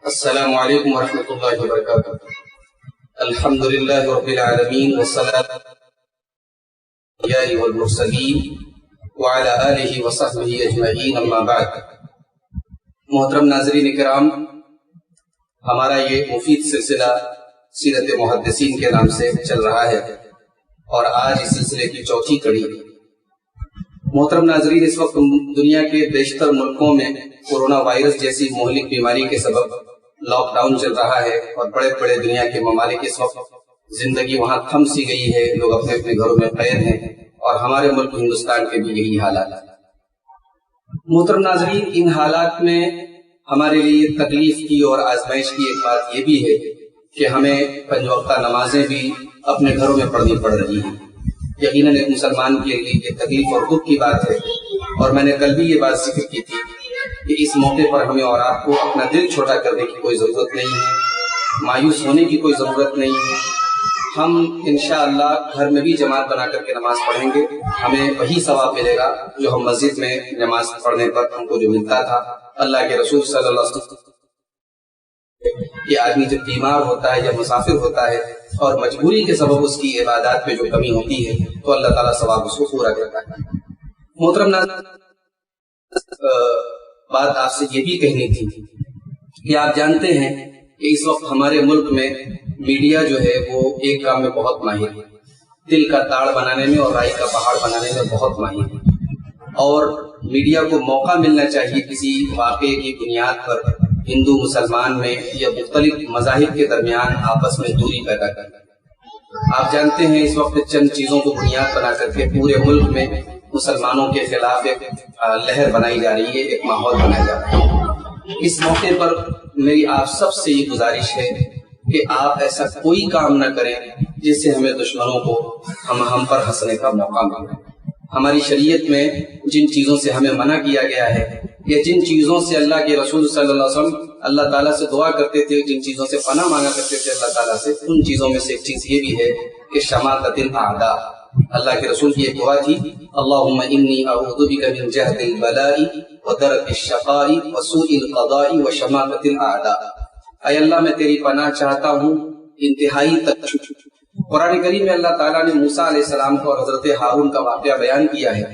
السلام علیکم ورحمۃ اللہ وبرکاتہ. الحمد للہ رب العالمین والصلاۃ والمرسلین وعلی آلہ وصحبہ اجمعین، اما بعد. محترم ناظرین کرام، ہمارا یہ مفید سلسلہ سیرت محدثین کے نام سے چل رہا ہے اور آج اس سلسلے کی چوتھی کڑی. محترم ناظرین، اس وقت دنیا کے بیشتر ملکوں میں کورونا وائرس جیسی مہلک بیماری کے سبب لاک ڈاؤن چل رہا ہے اور بڑے بڑے دنیا کے ممالک اس وقت زندگی وہاں تھم سی گئی ہے، لوگ اپنے اپنے گھروں میں قید ہیں اور ہمارے ملک ہندوستان کے بھی یہی حالات ہیں. محترم ناظرین، ان حالات میں ہمارے لیے تکلیف کی اور آزمائش کی ایک بات یہ بھی ہے کہ ہمیں پنج وقتہ نمازیں بھی اپنے گھروں میں پڑھنی پڑ رہی ہیں. یقیناً ایک مسلمان کے لیے یہ تکلیف اور دکھ کی بات ہے، اور میں نے کل بھی یہ بات ذکر کی تھی کہ اس موقع پر ہمیں اور آپ کو اپنا دل چھوٹا کرنے کی کوئی ضرورت نہیں ہے، مایوس ہونے کی کوئی ضرورت نہیں ہے. ہم انشاءاللہ گھر میں بھی جماعت بنا کر کے نماز پڑھیں گے، ہمیں وہی ثواب ملے گا جو ہم مسجد میں نماز پڑھنے پر ہم کو جو ملتا تھا. اللہ کے رسول صلی اللہ علیہ وسلم کہ آدمی جب بیمار ہوتا ہے یا مسافر ہوتا ہے اور مجبوری کے سبب اس کی عبادات میں جو کمی ہوتی ہے تو اللہ تعالیٰ ثواب اس کو پورا کرتا ہے. محترم ناظرین، بات آپ سے یہ بھی کہنی تھی کہ آپ جانتے ہیں کہ اس وقت ہمارے ملک میں میڈیا جو ہے وہ ایک کام میں بہت ماہر ہے، دل کا تاڑ بنانے میں اور رائے کا پہاڑ بنانے میں بہت ماہر ہے. اور میڈیا کو موقع ملنا چاہیے کسی واقعے کی بنیاد پر ہندو مسلمان میں یا مختلف مذاہب کے درمیان آپس میں دوری پیدا کرنا. آپ جانتے ہیں اس وقت چند چیزوں کو بنیاد بنا کر کے پورے ملک میں مسلمانوں کے خلاف ایک لہر بنائی جا رہی ہے، ایک ماحول بنایا جا رہا ہے. اس موقع پر میری آپ سب سے یہ گزارش ہے کہ آپ ایسا کوئی کام نہ کریں جس سے ہمیں دشمنوں کو ہم پر ہنسنے کا موقع ملے. ہماری شریعت میں جن چیزوں سے ہمیں منع کیا گیا ہے یا جن چیزوں سے اللہ کے رسول صلی اللہ علیہ وسلم اللہ تعالیٰ سے دعا کرتے تھے، جن چیزوں سے پناہ مانگا کرتے تھے اللہ تعالیٰ سے، ان چیزوں میں سے ایک چیز یہ بھی ہے کہ شماتت الاعداء. اللہ کے رسول کی ایک دعا تھی، اللہم انی اعوذ بک من جہد البلاء ودرک الشقاء وسوء القضاء وشماتت الاعداء. اے اللہ، میں تیری پناہ چاہتا ہوں انتہائی تکلیف. قرآن کریم میں اللہ تعالیٰ نے موسیٰ علیہ السلام کو اور حضرت ہارون کا واقعہ بیان کیا ہے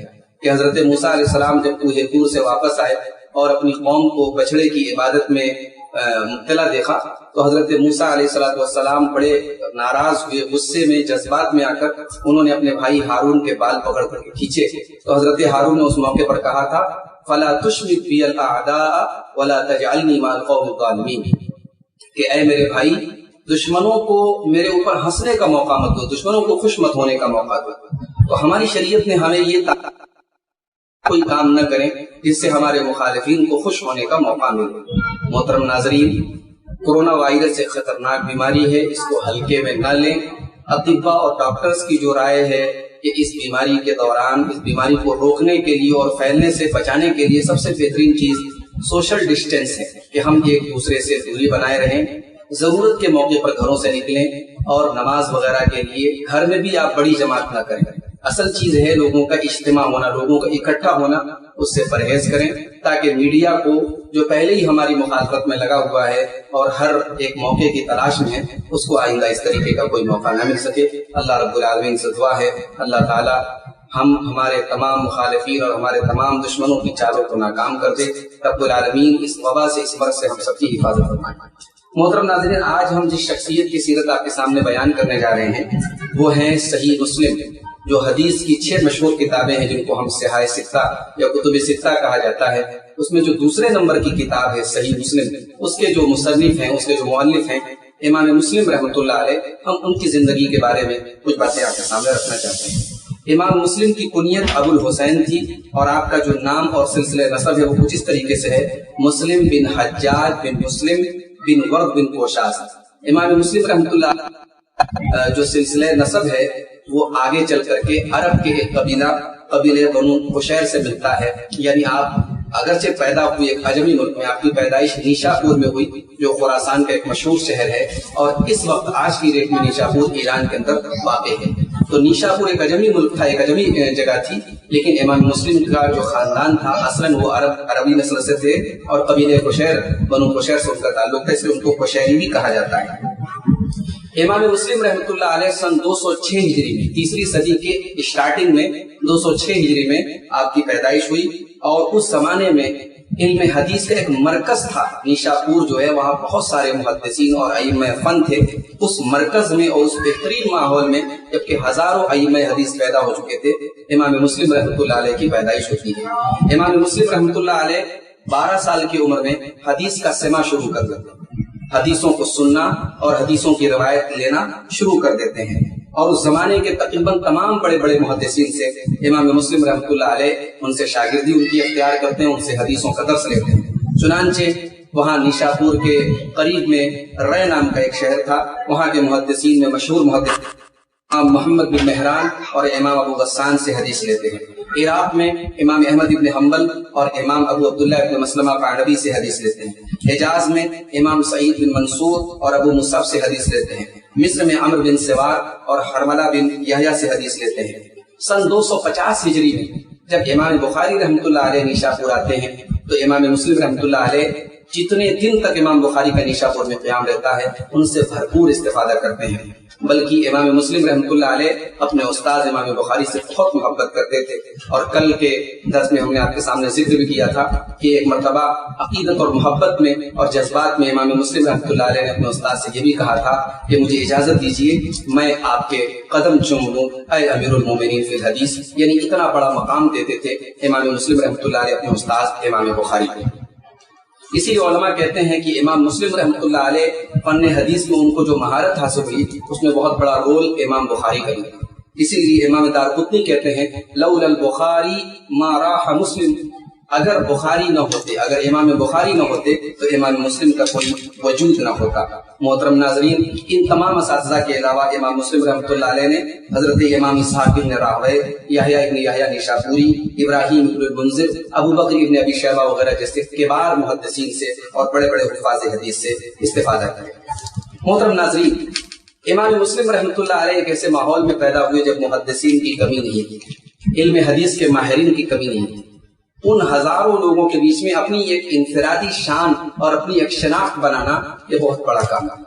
کہ حضرت موسیٰ علیہ السلام جب کوہ طور سے واپس آئے اور اپنی قوم کو بچڑے کی عبادت میں مبتلا دیکھا تو حضرت موسیٰ علیہ السلام بڑے ناراض ہوئے، غصے میں جذبات میں آ کر انہوں نے اپنے بھائی ہارون کے بال پکڑ کر کے کھینچے. تو حضرت ہارون نے اس موقع پر کہا تھا، فلا تشمت بی الاعداء ولا تجعلنی مع القوم الظالمین، کہ اے میرے بھائی، دشمنوں کو میرے اوپر ہنسنے کا موقع مت دو، دشمنوں کو خوش مت ہونے کا موقع دو. تو ہماری شریعت نے ہمیں یہ کوئی کام نہ کریں جس سے ہمارے مخالفین کو خوش ہونے کا موقع ملے. محترم ناظرین، کورونا وائرس ایک خطرناک بیماری ہے، اس کو ہلکے میں نہ لیں. اطباء اور ڈاکٹرز کی جو رائے ہے کہ اس بیماری کے دوران اس بیماری کو روکنے کے لیے اور پھیلنے سے بچانے کے لیے سب سے بہترین چیز سوشل ڈسٹینس ہے کہ ہم ایک دوسرے سے دوری بنائے رہیں. ضرورت کے موقع پر گھروں سے نکلیں اور نماز وغیرہ کے لیے گھر میں بھی آپ بڑی جماعت نہ کریں. اصل چیز ہے لوگوں کا اجتماع ہونا، لوگوں کا اکٹھا ہونا، اس سے پرہیز کریں تاکہ میڈیا کو جو پہلے ہی ہماری مخالفت میں لگا ہوا ہے اور ہر ایک موقع کی تلاش میں ہے، اس کو آئندہ اس طریقے کا کوئی موقع نہ مل سکے. اللہ رب العالمین سے دعا ہے اللہ تعالیٰ ہمارے تمام مخالفین اور ہمارے تمام دشمنوں کی چالوں کو ناکام کر دے. رب العالمین اس وبا سے، اس مرض سے ہم سب کی حفاظت فرمائے. محترم ناظرین، آج ہم جس شخصیت کی سیرت آپ کے سامنے بیان کرنے جا رہے ہیں وہ ہیں صحیح مسلم، جو حدیث کی 6 مشہور کتابیں ہیں جن کو ہم صحاح ستہ یا کتب ستہ کہا جاتا ہے. اس میں جو دوسرے نمبر کی کتاب ہے صحیح مسلم، اس کے جو مصنف ہیں، اس کے جو مؤلف ہیں امام مسلم رحمۃ اللہ علیہ، ہم ان کی زندگی کے بارے میں کچھ باتیں آپ کے سامنے رکھنا چاہتے ہیں. امام مسلم کی کنیت ابو الحسین تھی اور آپ کا جو نام اور سلسلہ نسب ہے وہ کچھ اس طریقے سے ہے، مسلم بن حجاج بن مسلم بن ورد بن کوشاس. امام مسلم رحمۃ اللہ جو سلسلہ نسب ہے وہ آگے چل کر کے عرب کے ایک قبیلے بنو بشیر سے ملتا ہے. یعنی آپ اگرچہ پیدا ہوئی ایک عجمی ملک میں، آپ کی پیدائش نیشاپور میں ہوئی جو خراسان کا ایک مشہور شہر ہے، اور اس وقت آج کی ڈیٹ میں نیشاپور ایران کے اندر واقع ہے. تو نیشاپور ایک عجمی ملک تھا، ایک عجمی جگہ تھی، لیکن امام مسلم کا جو خاندان تھا اصلاً وہ عربی نسل سے تھے اور قبیلے قشیر بنو قشیر سے ان کا تعلق تھا، اس لیے ان کو قشیری بھی کہا جاتا ہے۔ امام مسلم رحمۃ اللہ علیہ سن 206 ہجری میں، تیسری صدی کے اسٹارٹنگ میں 206 ہجری میں آپ کی پیدائش ہوئی، اور اس زمانے میں علم حدیث کا ایک مرکز تھا نیشاپور جو ہے، وہاں بہت سارے محدثین اور ائمہ فن تھے۔ اس مرکز میں اور اس بہترین ماحول میں جبکہ ہزاروں ائمہ حدیث پیدا ہو چکے تھے، امام مسلم رحمۃ اللہ علیہ کی پیدائش ہوتی ہے۔ امام مسلم رحمۃ اللہ علیہ 12 سال کی عمر میں حدیث کا سماع شروع کر دیتے ہیں، حدیثوں کو سننا اور حدیثوں کی روایت لینا شروع کر دیتے ہیں، اور اس زمانے کے تقریباً تمام بڑے بڑے محدثین سے امام مسلم رحمۃ اللہ علیہ ان سے شاگردی ان کی اختیار کرتے ہیں، ان سے حدیثوں کا درس لیتے ہیں۔ چنانچہ وہاں نیشاپور کے قریب میں رے نام کا ایک شہر تھا، وہاں کے محدثین میں مشہور محدث امام محمد بن مہران اور امام ابو غسان سے حدیث لیتے ہیں۔ عراق میں امام احمد بن حنبل اور امام ابو عبداللہ بن مسلم قعنبی سے حدیث لیتے ہیں۔ حجاز میں امام سعید بن منصور اور ابو مصعب سے حدیث لیتے ہیں۔ مصر میں عمرو بن سوار اور حرملہ بن یحییٰ سے حدیث لیتے ہیں۔ سن 250 ہجری میں جب امام بخاری رحمۃ اللہ علیہ نیشاپور آتے ہیں تو امام مسلم رحمۃ اللہ علیہ جتنے دن تک امام بخاری کا نیشاپور میں قیام رہتا ہے ان سے بھرپور استفادہ کرتے ہیں، بلکہ امام مسلم رحمۃ اللہ علیہ اپنے استاد امام بخاری سے بہت محبت کرتے تھے۔ اور کل کے درس میں ہم نے آپ کے سامنے ذکر بھی کیا تھا کہ ایک مرتبہ عقیدت اور محبت میں اور جذبات میں امام مسلم رحمۃ اللہ علیہ نے اپنے استاد سے یہ بھی کہا تھا کہ مجھے اجازت دیجیے میں آپ کے قدم چوم لوں اے امیر المومنین فی الحدیث، یعنی اتنا بڑا مقام دیتے تھے امام مسلم رحمۃ اللہ علیہ اپنے استاد امام بخاری کو۔ اسی لیے علماء کہتے ہیں کہ امام مسلم رحمۃ اللہ علیہ فن حدیث میں ان کو جو مہارت حاصل ہوئی اس میں بہت بڑا رول امام بخاری کا بھی، اسی لیے امام دارقطنی کہتے ہیں لولا البخاری ما راح مسلم، اگر بخاری نہ ہوتے، اگر امام بخاری نہ ہوتے تو امام مسلم کا کوئی وجود نہ ہوتا۔ محترم ناظرین، ان تمام اساتذہ کے علاوہ امام مسلم رحمۃ اللہ علیہ نے حضرت امام اسحاق بن راہویہ، یحییٰ ابن یحییٰ نیشاپوری، ابراہیم ابن المنذر، ابو بکر ابن ابی شیبہ وغیرہ جیسے کبار محدثین سے اور بڑے بڑے حفاظ حدیث سے استفادہ کیا۔ محترم ناظرین، امام مسلم رحمۃ اللہ علیہ ایک ایسے ماحول میں پیدا ہوئے جب محدثین کی کمی نہیں تھی، علم حدیث کے ماہرین کی کمی نہیں تھی۔ ان ہزاروں لوگوں کے بیچ میں اپنی ایک انفرادی شان اور اپنی ایک شناخت بنانا یہ بہت بڑا کام ہے،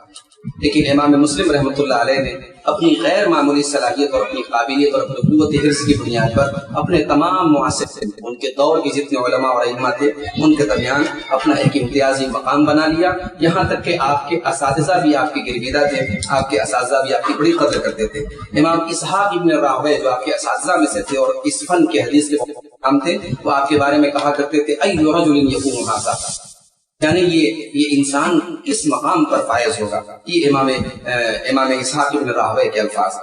لیکن امام مسلم رحمۃ اللہ علیہ نے اپنی غیر معمولی صلاحیت اور اپنی قابلیت اور اپنی قوت حرص کی بنیاد پر اپنے تمام معاصر ان کے دور کے جتنے علماء اور ائمہ تھے ان کے درمیان اپنا ایک امتیازی مقام بنا لیا، یہاں تک کہ آپ کے اساتذہ بھی آپ کے گرویدہ تھے، آپ کے اساتذہ بھی آپ کی بڑی قدر کرتے تھے۔ امام اسحاق ابن راہویہ جو آپ کے اساتذہ میں سے تھے اور اس فن کے حدیث کے ہم تھے، وہ آپ کے بارے میں کہا کرتے تھے ای رجل یقوم ھذا، یعنی یہ انسان کس مقام پر فائز ہوگا، یہ امام اسحاق ابن راہویہ کے الفاظ۔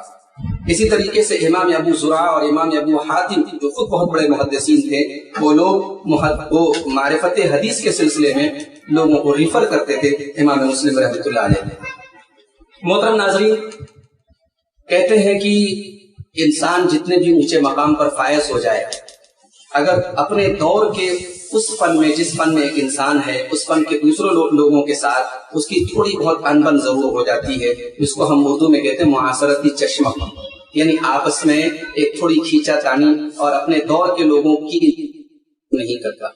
اسی طریقے سے امام ابو زرع اور امام ابو حاتم جو خود بہت بڑے محدثین تھے، وہ لوگ وہ معرفت حدیث کے سلسلے میں لوگوں کو ریفر کرتے تھے امام مسلم رحمۃ اللہ علیہ۔ محترم ناظرین، کہتے ہیں کہ انسان جتنے بھی اونچے مقام پر فائز ہو جائے، اگر اپنے دور کے اس فن میں جس فن میں ایک انسان ہے اس فن کے دوسرے لوگوں کے ساتھ اس کی تھوڑی بہت انبن ضرور ہو جاتی ہے، جس کو ہم اردو میں کہتے ہیں معاصرتی چشمہ، یعنی آپس میں ایک تھوڑی کھینچا تانی اور اپنے دور کے لوگوں کی نہیں کرتا،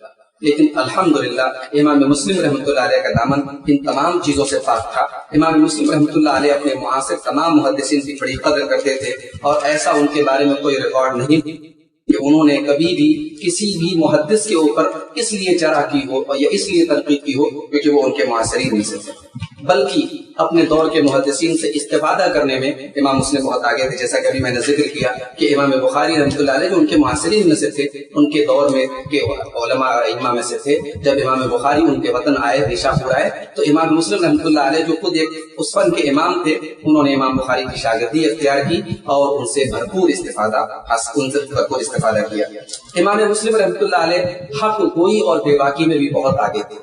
لیکن الحمدللہ امام مسلم رحمۃ اللہ علیہ کا دامن ان تمام چیزوں سے پاک تھا۔ امام مسلم رحمۃ اللہ علیہ اپنے معاصر تمام محدثین کی بڑی قدر کرتے تھے، اور ایسا ان کے بارے میں کوئی ریکارڈ نہیں کہ انہوں نے کبھی بھی کسی بھی محدث کے اوپر اس لیے جرح کی ہو یا اس لیے تنقید کی ہو کیونکہ وہ ان کے معاصرین میں سے تھے، بلکہ اپنے دور کے محدثین سے استفادہ کرنے میں امام مسلم بہت آگے تھے۔ جیسا کہ ابھی میں نے ذکر کیا کہ امام بخاری رحمۃ اللہ علیہ جو ان کے معاصرین میں سے تھے، ان کے دور میں کے علماء ائمہ میں سے تھے، جب امام بخاری ان کے وطن آئے، نیشاپور آئے، تو امام مسلم رحمۃ اللہ علیہ جو خود ایک اس فن کے امام تھے، انہوں نے امام بخاری کی شاگردی اختیار کی اور ان سے بھرپور استفادہ کیا۔ امام مسلم رحمۃ اللہ علیہ حق گوئی اور بے باکی میں بھی بہت آگے تھے،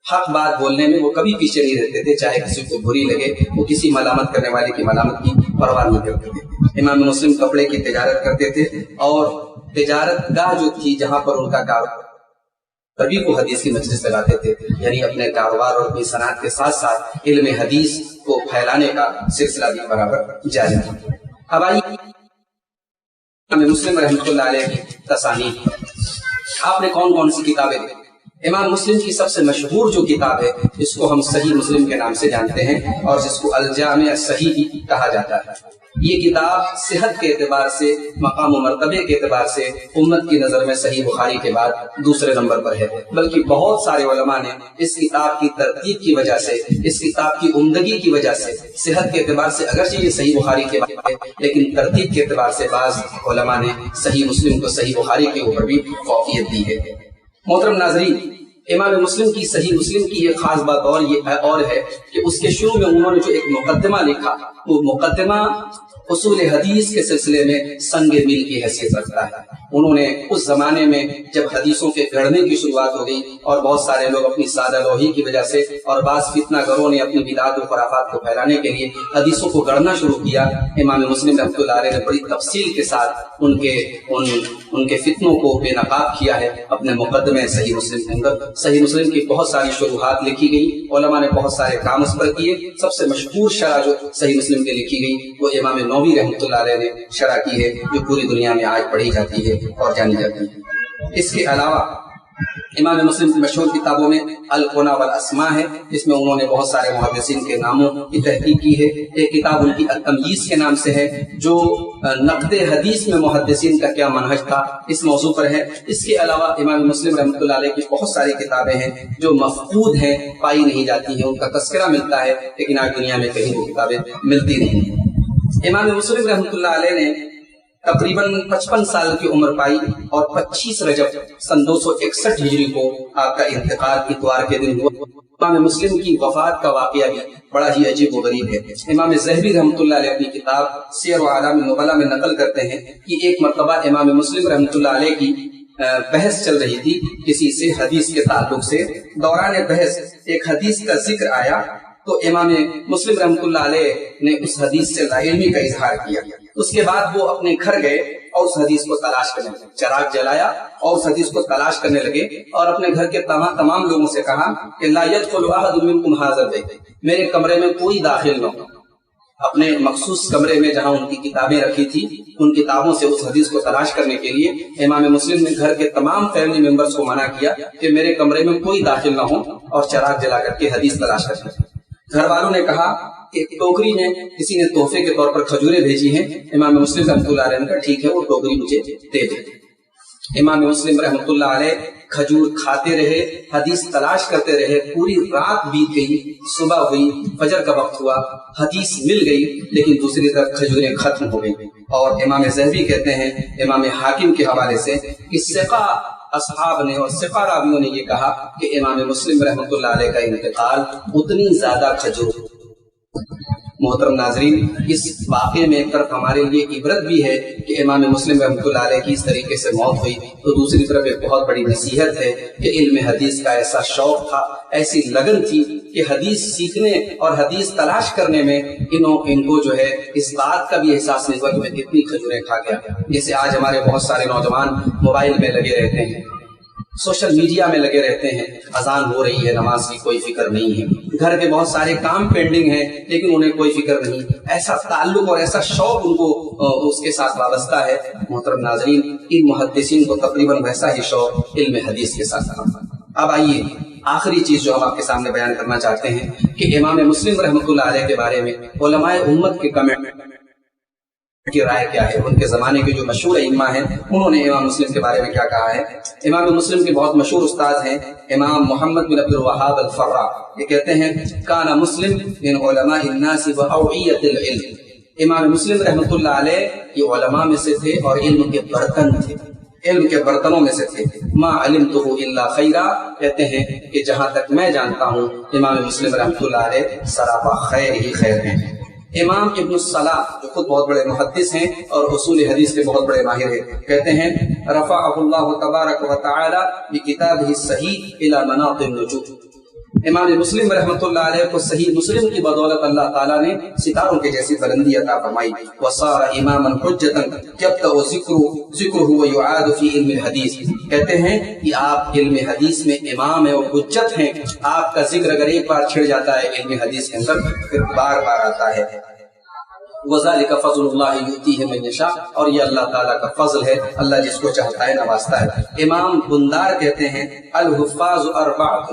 حق بات بولنے میں وہ کبھی پیچھے نہیں رہتے تھے، چاہے کسی کو بری لگے، وہ کسی ملامت کرنے والے کی ملامت کی پرواہ نہیں کرتے تھے۔ امام مسلم کپڑے کی تجارت کرتے تھے، اور تجارت گاہ جو تھی جہاں پر ان کا کاروبار، تبھی کو حدیث کی مجلس لگاتے تھے، یعنی اپنے کاروبار اور اپنی صنعت کے ساتھ ساتھ علم حدیث کو پھیلانے کا سلسلہ بھی برابر جاری تھا۔ اب آئیے امام مسلم رحمۃ اللہ علیہ کی تصانیف پر آپ نے کون کون سی کتابیں دی؟ امام مسلم کی سب سے مشہور جو کتاب ہے اس کو ہم صحیح مسلم کے نام سے جانتے ہیں اور جس کو الجامع الصحیح بھی کہا جاتا ہے۔ یہ کتاب صحت کے اعتبار سے، مقام و مرتبے کے اعتبار سے امت کی نظر میں صحیح بخاری کے بعد دوسرے نمبر پر ہے، بلکہ بہت سارے علماء نے اس کتاب کی ترتیب کی وجہ سے، اس کتاب کی عمدگی کی وجہ سے، صحت کے اعتبار سے اگرچہ یہ صحیح بخاری کے بعد ہے لیکن ترتیب کے اعتبار سے بعض علماء نے صحیح مسلم کو صحیح بخاری کے اوپر بھی فوقیت دی ہے۔ محترم ناظرین، امام مسلم کی صحیح مسلم کی ایک خاص بات اور ہے کہ اس کے شروع میں انہوں نے جو ایک مقدمہ لکھا، وہ مقدمہ اصول حدیث کے سلسلے میں سنگ میل کی حیثیت رکھتا ہے۔ انہوں نے اس زمانے میں جب حدیثوں کے گڑھنے کی شروعات ہو گئی اور بہت سارے لوگ اپنی سادہ لوہی کی وجہ سے اور بعض فتنہ گروں نے اپنی بدعات و خرافات کو پھیلانے کے لیے حدیثوں کو گڑھنا شروع کیا، امام مسلم رحمۃ اللہ علیہ نے بڑی تفصیل کے ساتھ ان کے فتنوں کو بے نقاب کیا ہے اپنے مقدمے صحیح مسلم کے اندر۔ صحیح مسلم کی بہت ساری شروحات لکھی گئی، علماء نے بہت سارے کام اس پر کیے۔ سب سے مشہور شرح جو صحیح مسلم کی لکھی گئی وہ امام نووی رحمۃ اللہ علیہ نے شرح کی ہے، جو پوری دنیا میں آج پڑھی جاتی ہے اور جانی جاتی ہے۔ اس کے علاوہ امام مسلم کی مشہور کتابوں میں الکنا والاسماء ہے، جس میں انہوں نے بہت سارے محدثین کے ناموں کی تحقیق کی ہے۔ ایک کتاب ان کی التمییز کے نام سے ہے، جو نقد حدیث میں محدثین کا کیا منہج تھا اس موضوع پر ہے۔ اس کے علاوہ امام مسلم رحمۃ اللہ علیہ کی بہت ساری کتابیں ہیں جو مفقود ہیں، پائی نہیں جاتی ہیں، ان کا تذکرہ ملتا ہے لیکن آج دنیا میں کہیں وہ کتابیں ملتی نہیں۔ امام مسلم رحمۃ اللہ علیہ نے تقریباً 55 سال کی عمر پائی اور 25 رجب سن 261 ہجری کو آپ کا انتقال اتوار کے دن ہوا۔ امام مسلم کی وفات کا واقعہ بھی بڑا ہی عجیب و غریب ہے۔ امام ذہبی رحمۃ اللہ علیہ اپنی کتاب سیر و اعلام النبلاء میں نقل کرتے ہیں کہ ایک مرتبہ امام مسلم رحمۃ اللہ علیہ کی بحث چل رہی تھی کسی سے حدیث کے تعلق سے۔ دوران بحث ایک حدیث کا ذکر آیا تو امام مسلم رحمۃ اللہ علیہ نے اس حدیث سے لاعلمی کا اظہار کیا۔ اس کے بعد وہ اپنے گھر گئے اور اس حدیث کو تلاش کرنے لگے، چراغ جلایا اور اس حدیث کو تلاش کرنے لگے اور اپنے گھر کے تمام لوگوں سے کہا کہ لا يدخل احد منکم هذا البیت، میرے کمرے میں کوئی داخل نہ ہو۔ اپنے مخصوص کمرے میں جہاں ان کی کتابیں رکھی تھی، ان کتابوں سے اس حدیث کو تلاش کرنے کے لیے امام مسلم نے گھر کے تمام فیملی ممبرز کو منع کیا کہ میرے کمرے میں کوئی داخل نہ ہو اور چراغ جلا کر کے حدیث تلاش کریں۔ گھر والوں نے کہا کہ ٹوکری میں کسی نے تحفے کے طور پر کھجوریں بھیجی ہیں۔ امام مسلم رحمۃ اللہ علیہ نے کہا ٹھیک ہے، وہ ٹوکری مجھے دے دیں۔ امام مسلم رحمۃ اللہ علیہ کھجور کھاتے رہے، حدیث تلاش کرتے رہے، پوری رات بیت گئی، صبح ہوئی، فجر کا وقت ہوا، حدیث مل گئی لیکن دوسری طرف کھجوریں ختم ہو گئی۔ اور امام ذہبی کہتے ہیں امام حاکم کے حوالے سے کہ ثقہ اصحاب نے اور ثقہ راویوں نے یہ کہا کہ امام مسلم رحمۃ اللہ علیہ کا انتقال اتنی زیادہ کھجور۔ محترم ناظرین، اس واقعے میں ایک طرف ہمارے لیے عبرت بھی ہے کہ امام مسلم رحمۃ اللہ علیہ کی اس طریقے سے موت ہوئی، تو دوسری طرف ایک بہت بڑی نصیحت ہے کہ علم حدیث کا ایسا شوق تھا، ایسی لگن تھی کہ حدیث سیکھنے اور حدیث تلاش کرنے میں ان کو جو ہے اس بات کا بھی احساس نہیں ہوا کہ میں کتنی کھجوریں کھا گیا۔ جیسے آج ہمارے بہت سارے نوجوان موبائل میں لگے رہتے ہیں، سوشل میڈیا میں لگے رہتے ہیں، اذان ہو رہی ہے، نماز کی کوئی فکر نہیں ہے، گھر کے بہت سارے کام پینڈنگ ہیں لیکن انہیں کوئی فکر نہیں۔ ایسا تعلق اور ایسا شوق ان کو اس کے ساتھ وابستہ ہے۔ محترم ناظرین، ان محدثین کو تقریباً ویسا ہی شوق علم حدیث کے ساتھ تھا۔ اب آئیے آخری چیز جو ہم آپ کے سامنے بیان کرنا چاہتے ہیں کہ امام مسلم رحمۃ اللہ علیہ کے بارے میں علماء امت کے کمنٹ کی رائے کیا ہے۔ ان کے زمانے کے جو مشہور ائمہ ہیں انہوں نے امام مسلم کے بارے میں کیا کہا ہے۔ امام مسلم کے بہت مشہور استاد ہیں امام محمد بن عبد الوہاب الفراء، یہ کہتے ہیں کان مسلم من علماء الناس واوعیۃ العلم، امام مسلم رحمۃ اللہ علیہ یہ علماء میں سے تھے اور علم کے برتن تھے، علم کے برتنوں میں سے تھے۔ ما علمتہ الا خیرا، کہتے ہیں کہ جہاں تک میں جانتا ہوں امام مسلم رحمۃ اللہ علیہ سراپا خیر ہی خیر ہیں۔ امام ابن الصلاح جو خود بہت بڑے محدث ہیں اور اصول حدیث کے بہت بڑے ماہر ہیں، کہتے ہیں رفعہ اللہ تبارک و تعالی بکتابہ الصحیح الی مناط النجوم، امام مسلم رحمۃ اللہ علیہ کو صحیح مسلم کی بدولت اللہ تعالیٰ نے ستاروں کے جیسی بلندی عطا فرمائی۔ وصار اماما حجتا یبدأ ذکرہ ویعاد فی علم الحدیث، کہتے ہیں کہ آپ علم حدیث میں امام ہیں اور حجت ہیں، آپ کا ذکر اگر ایک بار چھڑ جاتا ہے علم حدیث کے اندر پھر بار بار آتا ہے۔ وَذَلِكَ فَضْلُ اللَّهِ يُؤْتِيهِ مَن يَشَاءُ، اور یہ اللہ تعالیٰ کا فضل ہے، اللہ جس کو چاہتا ہے نوازتا ہے۔ امام بندار کہتے ہیں الحفاظ اربعۃ،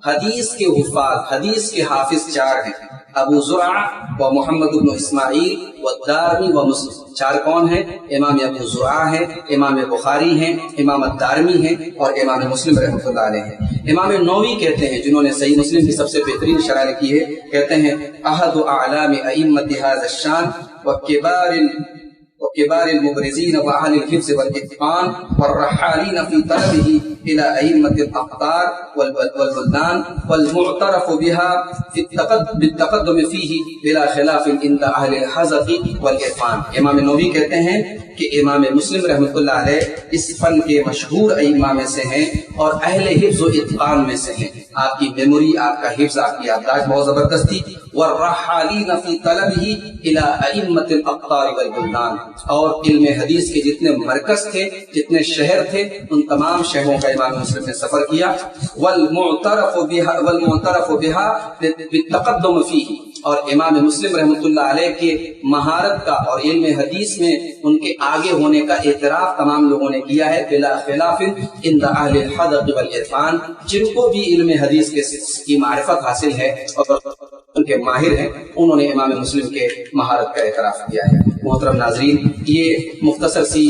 حدیث کے حفاظ، حدیث کے حافظ چار ہیں، ابو زرع و محمد بن اسماعیل و الدارمی و مسلم۔ چار کون ہیں؟ امام ابو زرع ہیں، امام بخاری ہیں، امام الدارمی ہیں، اور امام مسلم رحمۃ اللہ علیہ ہیں۔ امام نووی کہتے ہیں، جنہوں نے صحیح مسلم کی سب سے بہترین شرح لکھی ہے، کہتے ہیں احد اعلام ائمۃ ھذا الشان وكبار المبرزين وأهل الحفظ والإتقان والرحالين في طلبه إلى أئمة الأقطار والبلدان والمعترف بها بالتقدم فيه بلا خلاف عند أهل الحذق والإرفان۔ امام نووی کہتے ہیں کہ امام مسلم رحمۃ اللہ علیہ اس فن کے مشہور ائمہ میں سے ہیں اور اہل حفظ و اتقان میں سے ہیں۔ آپ کی میموری، آپ کا حفظ، آپ کی یادداشت بہت زبردست تھی۔ والرحالین فی طلبہ الی ائمۃ الاقطار والبلدان، اور علم حدیث کے جتنے مرکز تھے، جتنے شہر تھے، ان تمام شہروں کا امام مسلم نے سفر کیا۔ والمعترف بها بالتقدم فیہ، اور امام مسلم رحمۃ اللہ علیہ کے مہارت کا اور علم حدیث میں ان کے آگے ہونے کا اعتراف تمام لوگوں نے کیا ہے، بلا خلاف عند اہل الحذق والعرفان، جن کو بھی علم حدیث کی معرفت حاصل ہے اور ان کے ماہر ہیں، انہوں نے امام مسلم کے مہارت کا اعتراف کیا ہے۔ محترم ناظرین، یہ مختصر سی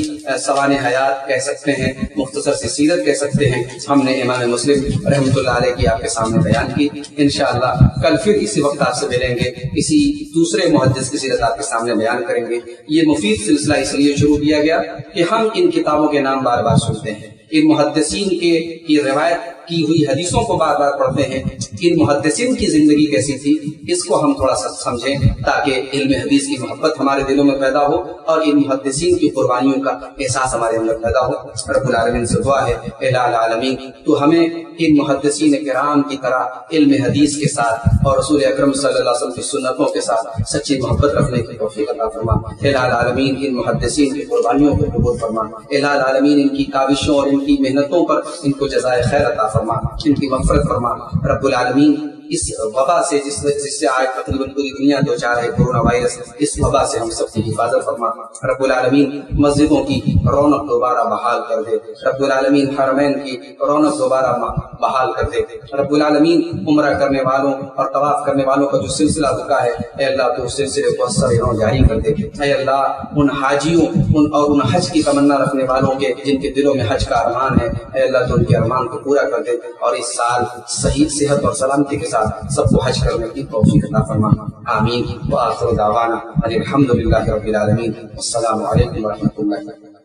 سوانح حیات کہہ سکتے ہیں، مختصر سی سیرت کہہ سکتے ہیں، ہم نے امام مسلم رحمۃ اللہ علیہ کی آپ کے سامنے بیان کی۔ انشاءاللہ کل پھر اسی وقت آپ سے ملیں گے، اسی دوسرے محدث کی سیرت آپ کے سامنے بیان کریں گے۔ یہ مفید سلسلہ اس لیے شروع کیا گیا کہ ہم ان کتابوں کے نام بار بار سنتے ہیں، ان محدثین کی روایت کی ہوئی حدیثوں کو بار بار پڑھتے ہیں، ان محدثین کی زندگی کیسی تھی اس کو ہم تھوڑا سا سمجھیں تاکہ علم حدیث کی محبت ہمارے دلوں میں پیدا ہو اور ان محدثین کی قربانیوں کا احساس ہمارے اندر پیدا ہو۔ رب العالمین سے دعا ہے، الہ العالمین تو ہمیں ان محدثین کرام کی طرح علم حدیث کے ساتھ اور رسول اکرم صلی اللہ علیہ وسلم کی سنتوں کے ساتھ سچی محبت رکھنے کی توفیق عطا فرما۔ الہ العالمین ان محدثین کی قربانیوں کو قبول فرما۔ الہ العالمین ان کی کاوشوں اور ان کی محنتوں پر ان کو جزائے خیر عطا فرما، ان کی مغفرت فرما۔ رب العالمین اس وبا سے جس سے آج تقریباً پوری دنیا دو چار ہے، کورونا وائرس، اس وبا سے ہم سب کی حفاظت فرما۔ رب العالمین مسجدوں کی رونق دوبارہ بحال کر دے، رب العالمین حرمین کی رونق دوبارہ بحال کر دے، رب العالمین عمرہ کرنے والوں اور طواف کرنے والوں کا جو سلسلہ رکا ہے، اے اللہ تو اس سلسلے کو سروں جاری کر دے۔ اے اللہ ان حاجیوں اور ان حج کی تمنا رکھنے والوں کے جن کے دلوں میں حج کا ارمان ہے، اے اللہ تو ان کے ارمان کو پورا کر دے اور اس سال صحیح صحت اور سلامتی کے ساتھ سب کو حج کرنے کی توفیق عطا فرما۔ آمین۔ وآخر دعوانا الحمد للہ رب العالمین۔ السلام علیکم ورحمۃ اللہ۔